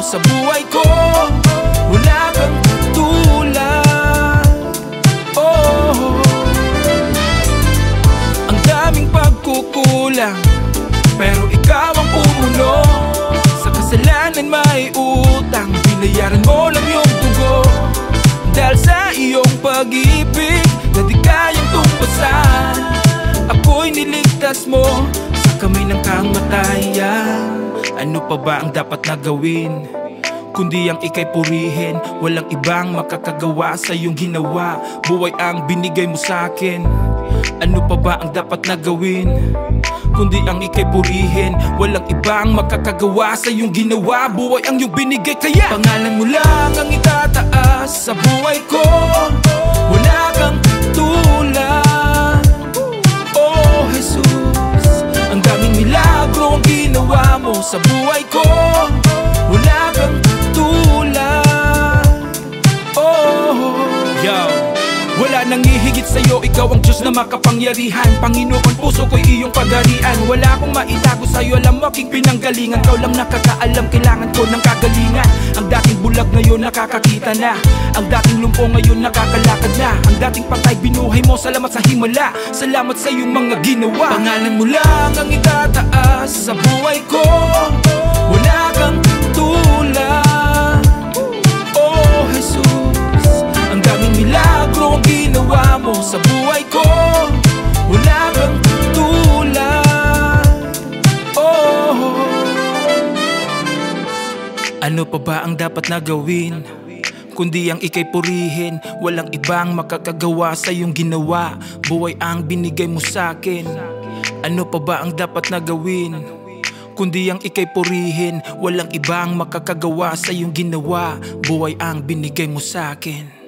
sa buhay ko. Wala kang tulad. Oh, ang daming pagkukulang, pero ikaw ang pumuno. Sa kasalanan may utang, binayaran mo lang yung dugo. Dahil sa iyong pag-ibig na di kayang tumpasan, ako'y niligtas mo sa kamay ng kamatayan. Ano pa ba ang dapat na gawin, kundi ang ika'y purihin? Walang ibang makakagawa sa iyong ginawa. Buhay ang binigay mo sa akin. Ano pa ba ang dapat na gawin, kundi ang ika'y purihin? Walang ibang makakagawa sa iyong ginawa. Buhay ang iyong binigay, kaya pangalan mo lang ang itataas sa buhay ko. Wala kang tulad, oh Jesus. Ang daming milagro ang ginawa mo sa buhay ko. Wala kang tulad, oh. Yo, wala nang hihigit sa'yo, ikaw ang Diyos na makapangyarihan. Panginoon, puso ko'y iyong pagharian. Wala akong maitago sa'yo, alam mo aking pinanggalingan. Ikaw lang nakakaalam, kailangan ko ng kagalingan. Ang dating bulag ngayon nakakakita na, ang dating lumpo ngayon nakakalakad na. Ang dating patay binuhay mo, salamat sa himala. Salamat sa iyong mga ginawa. Pangalan mo lang ang itataas sa buhay ko. Wala kang tulad, oh Jesus. Ang daming milagro ang ginawa mo sa buhay ko. Wala kang tulad, oh. Ano pa ba ang dapat na gawin, kundi ang ika'y purihin? Walang ibang makakagawa sa iyong ginawa. Buhay ang binigay mo sa akin. Ano pa ba ang dapat na gawin, kundi ang ika'y purihin? Walang ibang makakagawa sa iyong ginawa. Buhay ang binigay mo sa akin.